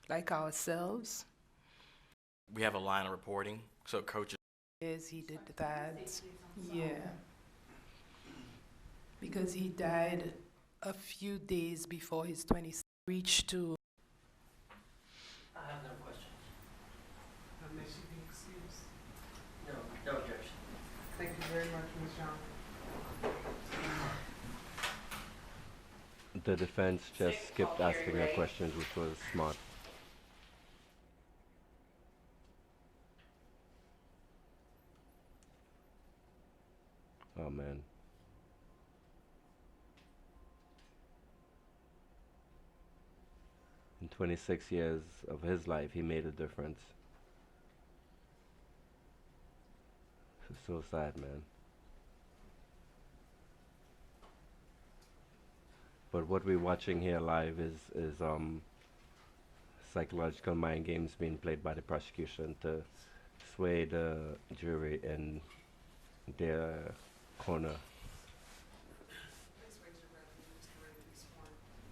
Like ourselves. We have a line of reporting, so coaches. Yes, he did that. Yeah. Because he died a few days before his 20th reached to. I have no questions. Unless you can excuse. No, no objection. Thank you very much, Ms. Young. The defense just skipped asking her questions, which was smart. Oh man. In 26 years of his life, he made a difference. It's so sad, man. But what we're watching here live is psychological mind games being played by the prosecution to sway the jury in their corner. Please raise your right hand, Mr. Ray, to be sworn.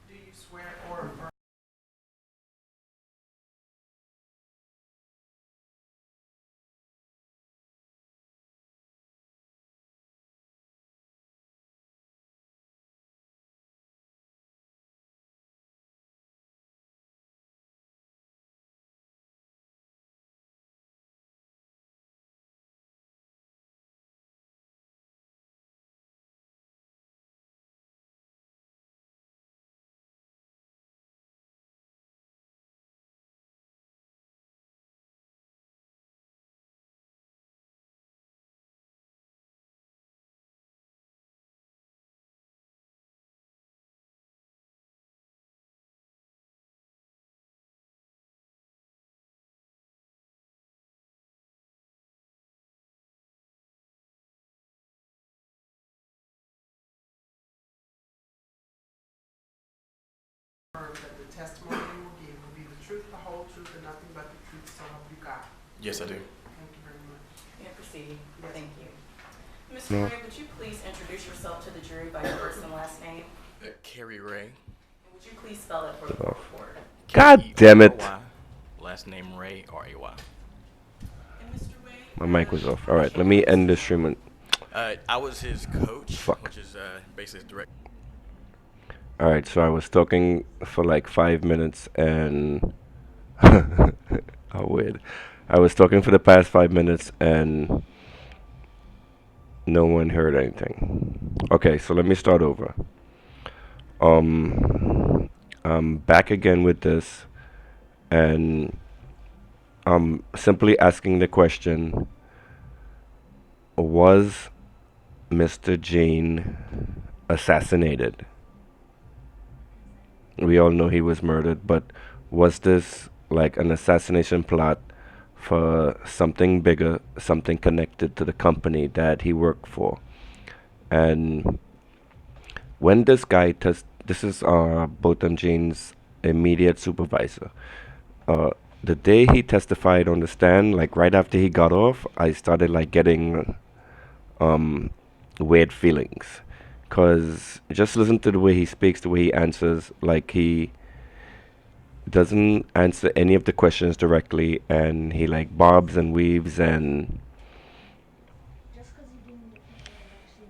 Do you swear or affirm? Affirm that the testimony you will give will be the truth, the whole truth, and nothing but the truth, so help you God. Yes, I do. Thank you very much. You may proceed. Yes. Thank you. Mr. No. Ray, would you please introduce yourself to the jury by your first and last name? Carrie Ray. And would you please spell that for the court reporter? God damn it. K-E-R-R-Y. Last name Ray, R-A-Y. And Mr. Ray, My mic was off. Alright, let me end the stream. I was his coach, Fuck. which is basically his direct. Alright, so I was talking for like 5 minutes and. How weird. I was talking for the past 5 minutes and no one heard anything. Okay, so let me start over. I'm back again with this, and I'm simply asking the question: was Mr. Gene assassinated? We all know he was murdered, but was this like an assassination plot for something bigger, something connected to the company that he worked for? And when this guy this is Botham Jean's immediate supervisor. Uh, the day he testified on the stand, like right after he got off, I started like getting um weird feelings, cause just listen to the way he speaks, the way he answers, like he doesn't answer any of the questions directly, and he like bobs and weaves and. Just because you didn't look at it actually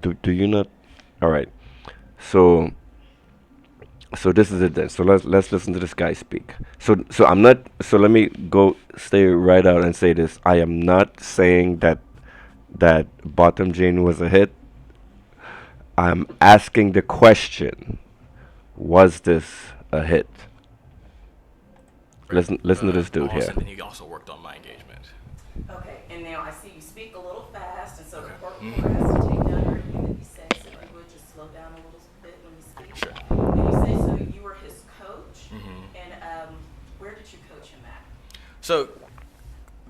means Do you not? All right. So So this is it then. So let's listen to this guy speak. So I'm not. So let me go stay right out and say this. I am not saying that Botham Jane was a hit. I'm asking the question: was this a hit? Listen to this dude here. And then he also worked on my engagement. Okay, and now I see you speak a little fast, and so the Okay. court reporter has to take down everything that you say, so if you would just slow down a little bit when you speak. Sure. And you say, so you were his coach, and where did you coach him at? So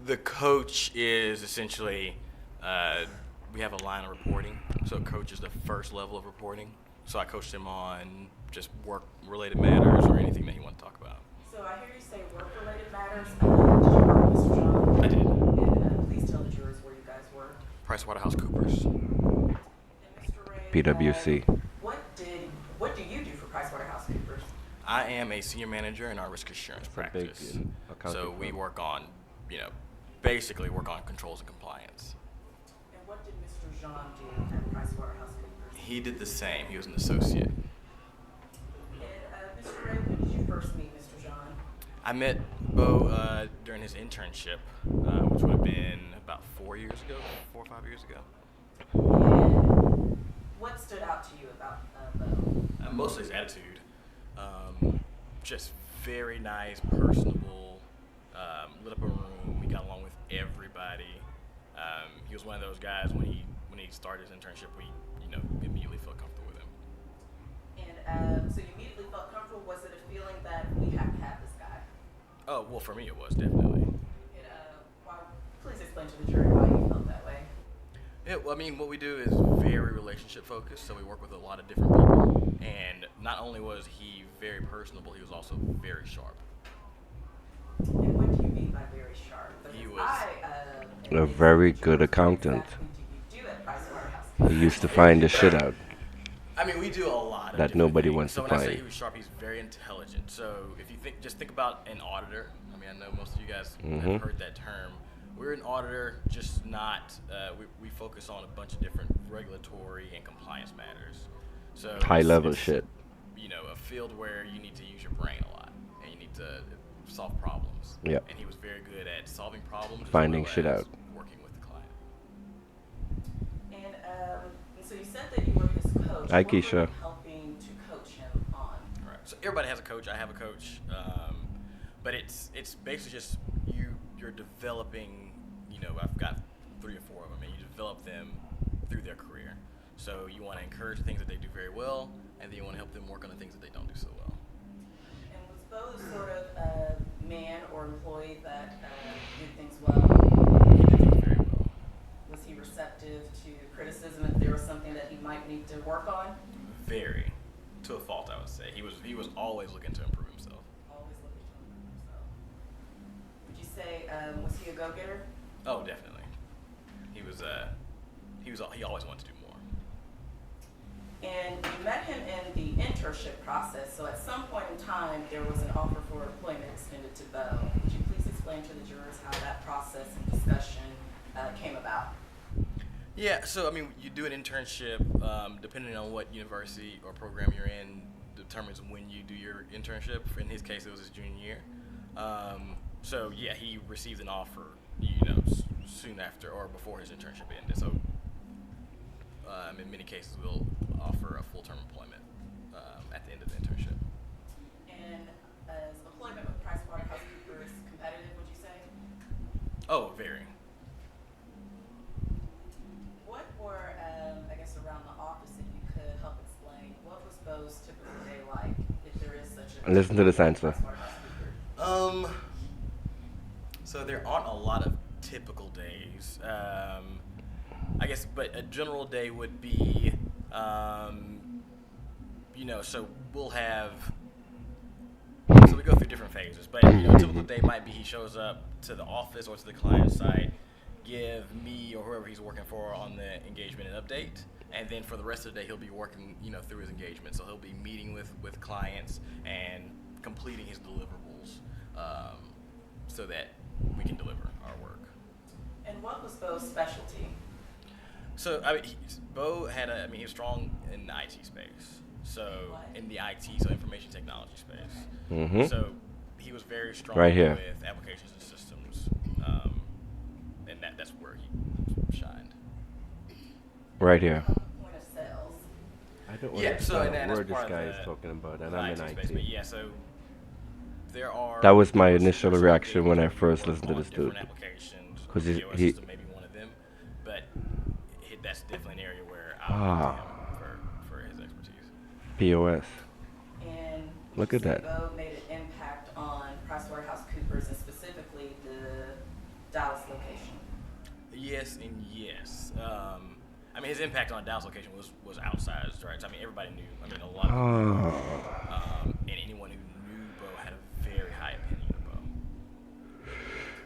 the coach is essentially, we have a line of reporting. So coach is the first level of reporting. So I coached him on just work-related matters or anything that he wanted to talk about. So I hear you say work-related matters. Did you work with Mr. John? I did. And please tell the jurors where you guys were. PricewaterhouseCoopers. And Mr. Ray, PwC. What do you do for PricewaterhouseCoopers? I am a senior manager in our risk assurance That's a big, practice. accounting So we firm. work on, basically work on controls and compliance. And what did Mr. John do at PricewaterhouseCoopers? He did the same. He was an associate. And Mr. Ray, when did you first meet Mr. John? I met Bo during his internship, which would have been about 4 years ago, 4 or 5 years ago. And what stood out to you about Bo? Mostly his attitude. Just very nice, personable, lit up a room. We got along with everybody. He was one of those guys when he started his internship, we immediately felt comfortable with him. And so you immediately felt comfortable. Was it a feeling that we have to have this guy? Oh, well, for me it was definitely. And, please explain to the jury why you felt that way. Yeah, well, I mean, what we do is very relationship focused, so we work with a lot of different people. And not only was he very personable, he was also very sharp. And what do you mean by very sharp? He Because was A very good accountant. What exactly do you do at PricewaterhouseCoopers? He used to find the shit out. I mean, we do a lot of That different nobody things. wants so to when I say find. he was sharp, he's very intelligent. So if you just think about an auditor. I mean, I know most of you guys have heard that term. We're an auditor, just not. We focus on a bunch of different regulatory and compliance matters. So High level it's, shit. A field where you need to use your brain a lot and you need to solve problems. Yep. And he was very good at solving problems, as Finding well shit as out. working with the client. And so you said that you were his coach. Hi, What were Keisha. you helping to coach him on? Right. So everybody has a coach. I have a coach, but it's basically just you're developing. I've got 3 or 4 of them, and you develop them through their career. So you want to encourage things that they do very well, and then you want to help them work on the things that they don't do so well. And was Bo the sort of man or employee that did things well? He did things very well. Was he receptive to criticism if there was something that he might need to work on? Very, to a fault, I would say. He was always looking to improve himself. Always looking to improve himself. Would you say, was he a go-getter? Oh, definitely. He always wanted to do more. And you met him in the internship process, so at some point in time, there was an offer for employment extended to Bo. Would you please explain to the jurors how that process and discussion came about? Yeah, so I mean, you do an internship, depending on what university or program you're in, determines when you do your internship. In his case, it was his junior year. So yeah, he received an offer, soon after or before his internship ended. So in many cases, we'll offer a full-term employment at the end of the internship. And is employment with PricewaterhouseCoopers competitive, would you say? Oh, very. What were, I guess, around the office, if you could help explain, what was Bo's typical day like, if there is such a... Listen to this answer. PricewaterhouseCoopers? So there aren't a lot of typical days. I guess, but a general day would be, so we'll have, so we go through different phases, but a typical day might be he shows up to the office or to the client site, give me or whoever he's working for on the engagement an update, and then for the rest of the day he'll be working, through his engagement. So he'll be meeting with clients and completing his deliverables, so that we can deliver our work. And what was Bo's specialty? So Bo had he was strong in the IT space. So What? in the IT, so information technology space. Mm-hmm. So he was very strong Right here. with applications and systems, and that's where he shined. Right What here. about the point of sales? I don't Yeah, so understand and what that's word this part of guy is the talking about, and the I'm in IT space. But IT. yeah, so there are That was there my were some initial certain reaction things when I where you first work listened to on this different dude. applications. Because The POS he system may be one of them, but that's definitely an area where I would look to ah, him for his expertise. POS. And would Look you at say that. Bo made an impact on PricewaterhouseCoopers and specifically the Dallas location? Yes and yes. I mean, his impact on Dallas location was outsized, right? So, I mean, everybody knew. I mean, a lot of people knew Bo, Ah, and anyone who knew Bo had a very high opinion of Bo.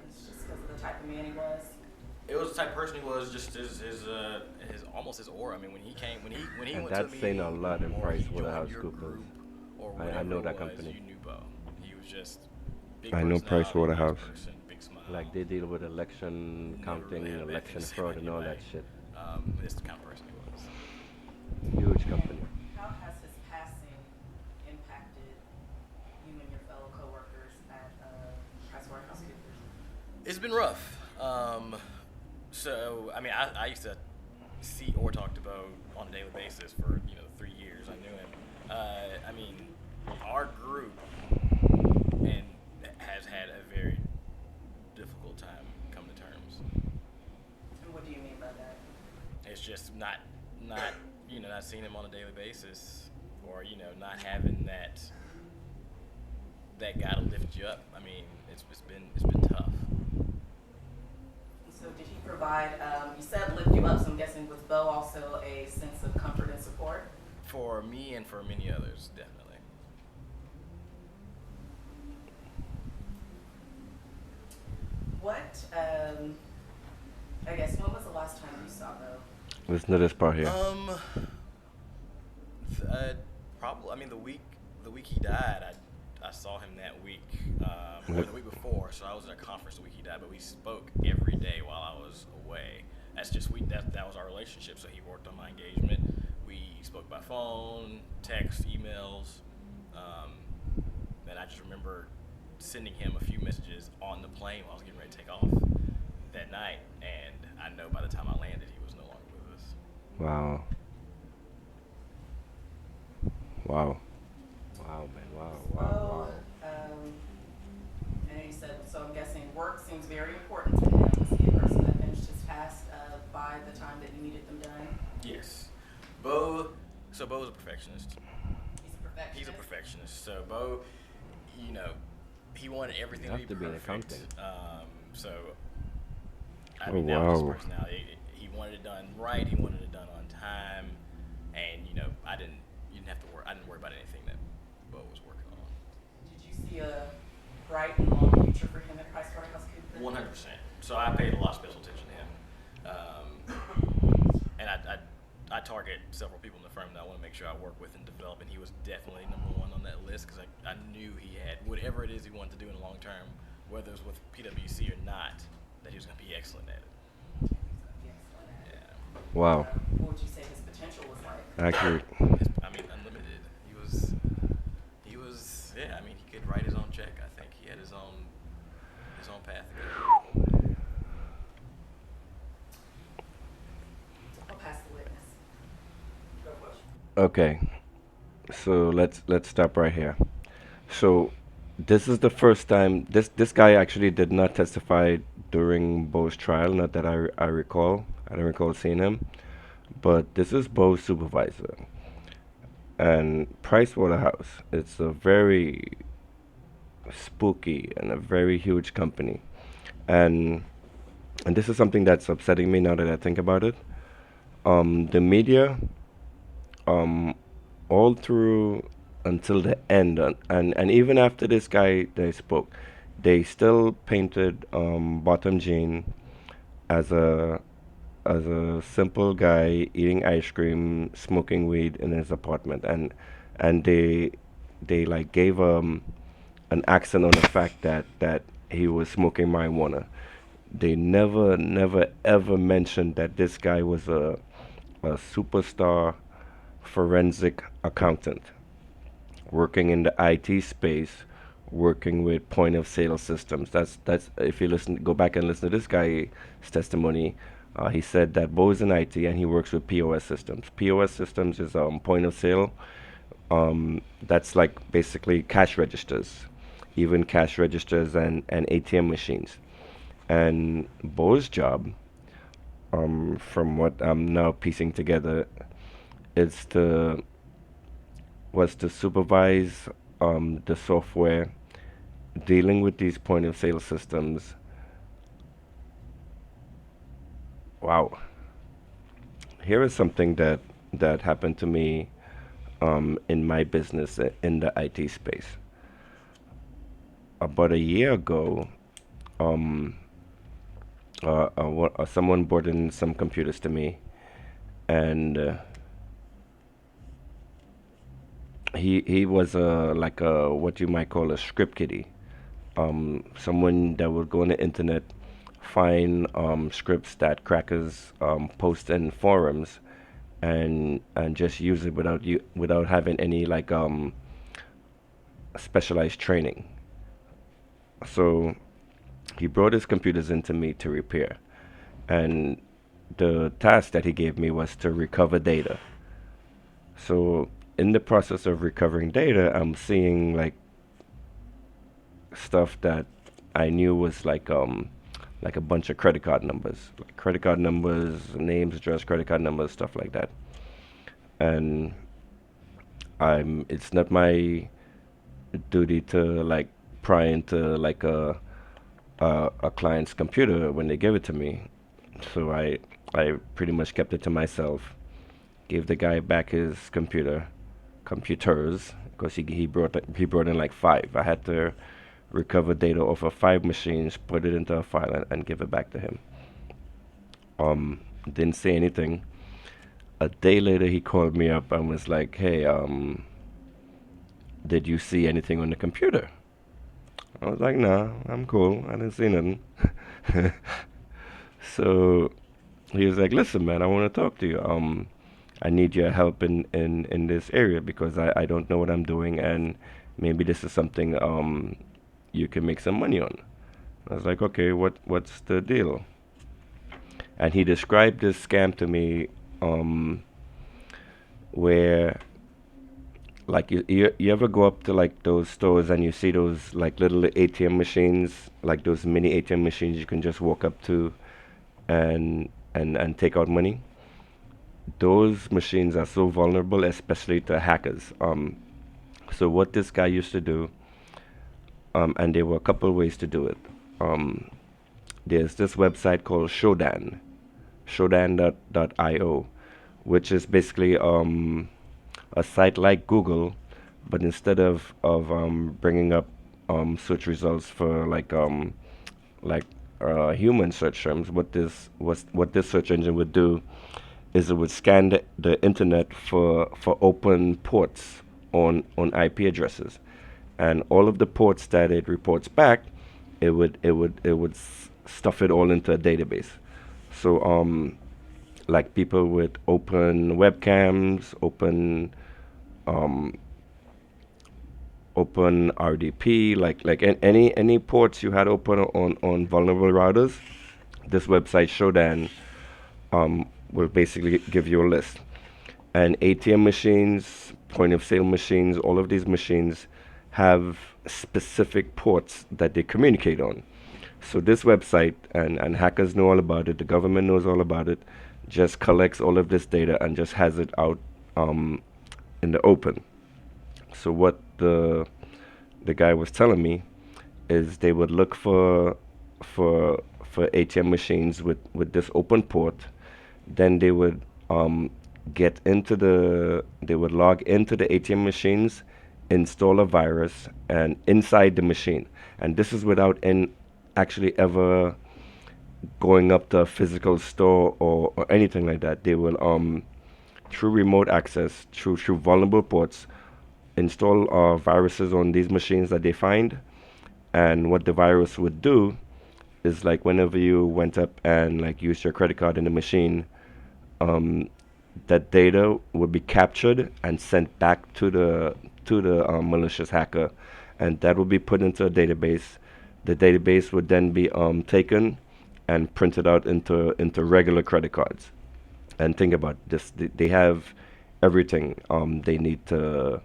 It's just because of the type of man he was. It was the type of person he was, just his almost his aura. I mean, when he and went to a that's saying a meeting lot in or he joined your PricewaterhouseCoopers. group or I whatever know it that was, company. you knew Bo. He was just big I know personality, nice Pricewaterhouse. person, big smile. Like they deal with election Never counting, really had a bad thing election to say fraud, about and all that anybody. shit. It's the kind of person he was. Huge company. And how has his passing impacted you and your fellow coworkers at PricewaterhouseCoopers? It's been rough. So I mean, I used to see or talk to Bo on a daily basis for 3 years. I knew him. I mean, our group and has had a very difficult time coming to terms. And what do you mean by that? It's just not not seeing him on a daily basis, or not having that guy to lift you up. I mean, it's been tough. So did he provide, you said lift you up, so I'm guessing was Bo also a sense of comfort and support? For me and for many others, definitely. What, I guess, when was the last time you saw Bo? Listen to this part here. Probably. I mean, the week he died, I saw him that week, or the week before. So I was at a conference the week he died, but we spoke every day while I was away. That's just that was our relationship. So he worked on my engagement. We spoke by phone, text, emails, and I just remember sending him a few messages on the plane while I was getting ready to take off that night, and I know by the time I landed, he was no longer with us. Wow. Wow. Wow, man. Wow, wow, wow. And you said, so I'm guessing work seems very important to him. Was he a person that finished his tasks by the time that you needed them done? Yes. Bo is a perfectionist. He's a perfectionist. He's a perfectionist. So Bo, he wanted everything You have to to be be in perfect. accounting. So I Oh, mean, that was his wow. personality. He wanted it done right. He wanted it done on time, and I didn't. You didn't have to worry. I didn't worry about anything that Bo was working on. Did you see a bright and long future for him at PricewaterhouseCoopers? 100%. So I paid a lot of special attention to him, and I target several people in the firm that I want to make sure I work with and develop, and he was definitely number one on that list because I knew he had whatever it is he wanted to do in the long term, whether it was with PwC or not, that he was going to be excellent at it. Yeah. Wow. What would you say his potential was like? Accurate. I mean, unlimited. He was. Yeah. I mean, he could write his own check. I think he had his own path to go. I'll pass the witness. No question. Okay. So let's stop right here. So this is the first time this guy actually did not testify during Bo's trial, not that I recall. I don't recall seeing him. But this is Bo's supervisor. And Pricewaterhouse, it's a very spooky and a very huge company. And and this is something that's upsetting me now that I think about it. The media, um, all through until the end, and even after this guy they spoke, they still painted Botham Jean as a simple guy eating ice cream, smoking weed in his apartment, and they like gave an accent on the fact that he was smoking marijuana. They never ever mentioned that this guy was a superstar forensic accountant, working in the IT space, working with point of sale systems. That's if you listen, go back and listen to this guy's testimony. He said that Bo's in IT and he works with POS systems. POS systems is point of sale. That's like basically cash registers, even cash registers and ATM machines. And Bo's job, from what I'm now piecing together, is to was to supervise the software dealing with these point of sale systems. Wow. Here is something that happened to me in my business in the IT space. About a year ago, um, someone brought in some computers to me, and he was like a what you might call a script kiddie. Someone that would go on the internet, find scripts that crackers post in forums, and just use it without having any like specialized training. So he brought his computers into me to repair, and the task that he gave me was to recover data. So in the process of recovering data, I'm seeing like stuff that I knew was like a bunch of credit card numbers, like credit card numbers, names, address, credit card numbers, stuff like that. And I'm it's not my duty to like pry into like a client's computer when they give it to me. So I pretty much kept it to myself. Gave the guy back his computers, because he brought in like five. I had to recover data off of five machines, put it into a file, and give it back to him. Didn't say anything. A day later, he called me up and was like, "Hey, did you see anything on the computer?" I was like, "Nah, I'm cool. I didn't see nothing." So he was like, "Listen, man, I want to talk to you. I need your help in this area because I don't know what I'm doing, and maybe this is something you can make some money on." I was like, "Okay, what's the deal?" And he described this scam to me, where like you ever go up to like those stores and you see those like little ATM machines, like those mini ATM machines you can just walk up to and take out money. Those machines are so vulnerable, especially to hackers. So what this guy used to do, and there were a couple ways to do it. Um, there's this website called Shodan.io, which is basically a site like Google, but instead of bringing up search results for like human search terms, what this search engine would do is it would scan the internet for open ports on IP addresses, and all of the ports that it reports back, it would stuff it all into a database. So like people with open webcams, um, open RDP, like any ports you had open on vulnerable routers, this website Shodan will basically give you a list. And ATM machines, point of sale machines, all of these machines have specific ports that they communicate on. So this website, and hackers know all about it, the government knows all about it, just collects all of this data and just has it out in the open. So what the guy was telling me is they would look for ATM machines with this open port. Then they would they would log into the ATM machines, install a virus, and inside the machine. And this is without actually ever going up to a physical store or anything like that. They will through remote access, through vulnerable ports, install viruses on these machines that they find. And what the virus would do is like whenever you went up and like used your credit card in the machine, um, that data would be captured and sent back to the malicious hacker, and that would be put into a database. The database would then be taken and printed out into regular credit cards. And think about this: they have everything they need to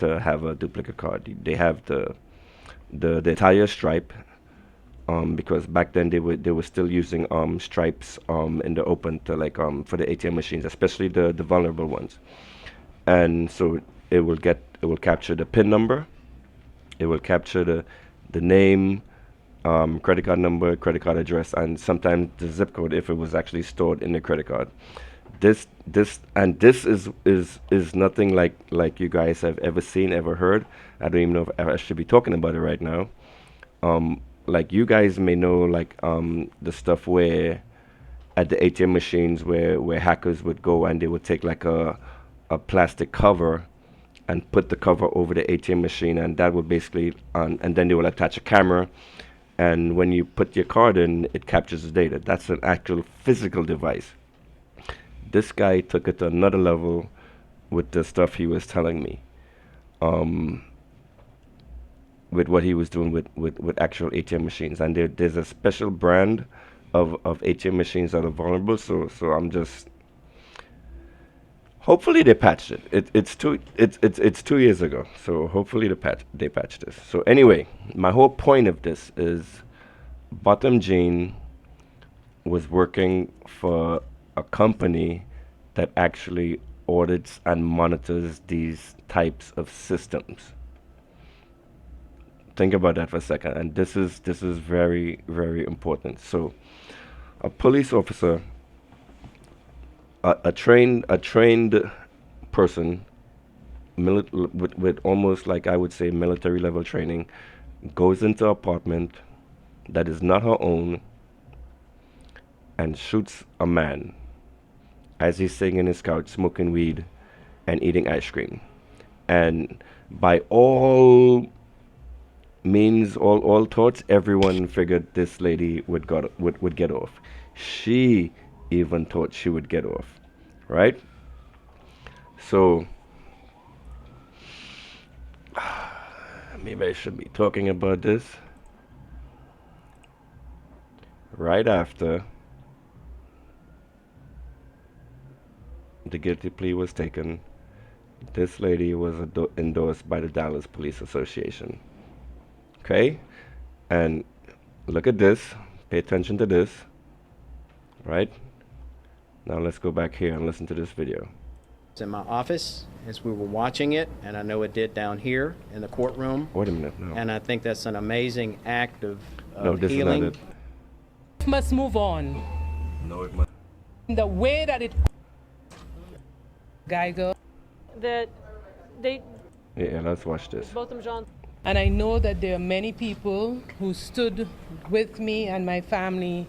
have a duplicate card. They have the entire stripe, because back then they were still using stripes in the open to for the ATM machines, especially the vulnerable ones. And so it will capture the PIN number, it will capture the name, credit card number, credit card address, and sometimes the zip code if it was actually stored in the credit card. This is nothing like you guys have ever seen, ever heard. I don't even know if I should be talking about it right now. Like you guys may know, the stuff where at the ATM machines where hackers would go and they would take like a plastic cover and put the cover over the ATM machine, and that would basically and then they will attach a camera, and when you put your card in, it captures the data. That's an actual physical device. This guy took it to another level with the stuff he was telling me, with what he was doing with actual ATM machines. And there's a special brand of ATM machines that are vulnerable. So I'm just, hopefully they patched it. It's 2 years ago. So hopefully they patched this. So anyway, my whole point of this is Botham Jean was working for a company that actually audits and monitors these types of systems. Think about that for a second, and this is very, very important. So a police officer, a trained person with almost, like I would say, military level training, goes into an apartment that is not her own and shoots a man as he's sitting in his couch smoking weed and eating ice cream. And by all means, all thoughts, everyone figured this lady would get off. She even thought she would get off, right? So maybe I should be talking about this right after the guilty plea was taken. This lady was endorsed by the Dallas Police Association. Okay? And look at this. Pay attention to this. Right? Now let's go back here and listen to this video. It's in my office as we were watching it, and I know it did down here in the courtroom. Wait a minute. No. And I think that's an amazing act of No, this healing. is not it. Must move on. No, it must. The way that it Geiger, That they, Yeah, let's watch this. Botham Jean, and I know that there are many people who stood with me and my family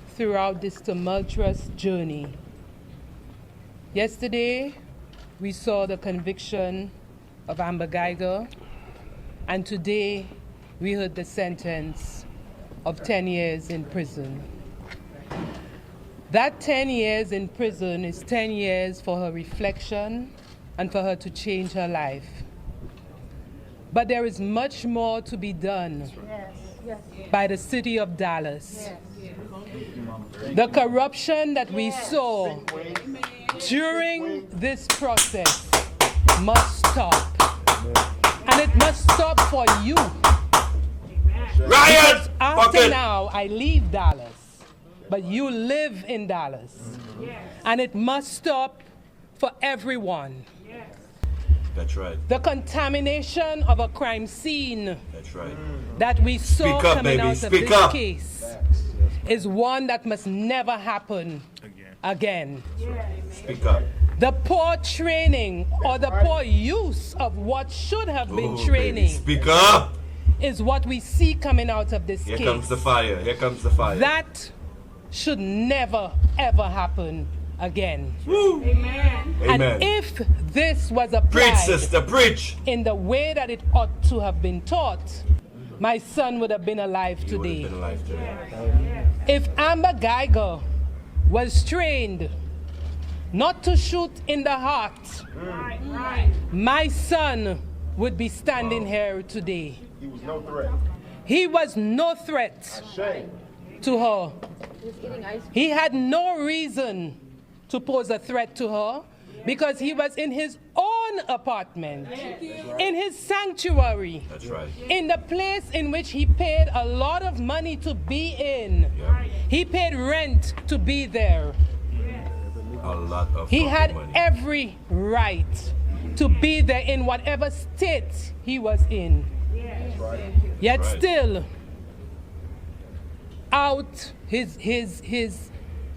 throughout this tumultuous journey. Yesterday, we saw the conviction of Amber Geiger, and today we heard the sentence of 10 years in prison. That 10 years in prison is 10 years for her reflection and for her to change her life. But there is much more to be done by the city of Dallas. The corruption that we saw during this process must stop. And it must stop for you. Because after now, I leave Dallas. But you live in Dallas. And it must stop for everyone. That's right. The contamination of a crime scene That's right. that we saw Speak up, coming baby. out of Speak this up. case is one that must never happen again. Speak up. The poor training or the poor use of what should have been training Speak up. is what we see coming out of this Here case. comes the fire. Here comes the fire. That should never, ever happen again. amen. And Amen. if this was Preach, applied sister. Preach. in the way that it ought to have been taught, my son would have been alive You would have today. been alive today. If Amber Geiger was trained not to shoot in the heart, my son would be standing here today. He was no threat. He was no threat Shame. to her. He had no reason to pose a threat to her because he was in his own apartment, in his sanctuary, That's right. in the place in which he paid a lot of money to be in. Yeah. He paid rent to be there. A lot of He fucking had money. every right to be there in whatever state he was in. Yet Right. still, out his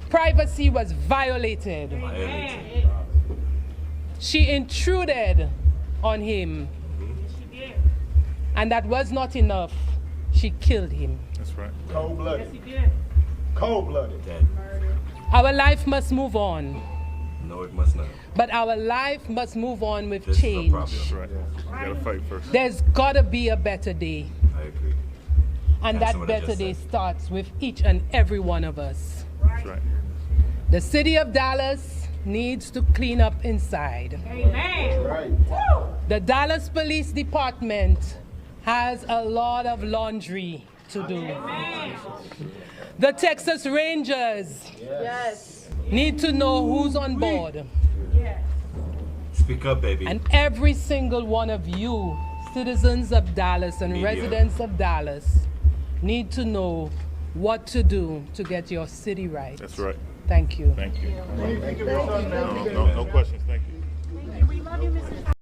privacy was violated. Violated. She intruded on him. And that was not enough. She killed him. That's right. Cold-blooded. Cold-blooded. Dead. Our life must move on. No, it must not. But our life must move on with This is the change. problem. That's right. You gotta fight first. There's gotta be a better day. I agree. And That's that what I better just day said. starts with each and every one of us. That's right. The city of Dallas needs to clean up inside. Right. The Dallas Police Department has a lot of laundry to do. The Texas Rangers need to know who's on board. Speak up, baby. And every single one of you, citizens of Dallas and Media. residents of Dallas, need to know what to do to get your city right. That's right. Thank you. Thank you. Thank you for your son, No questions. Thank you. We love you, Mrs.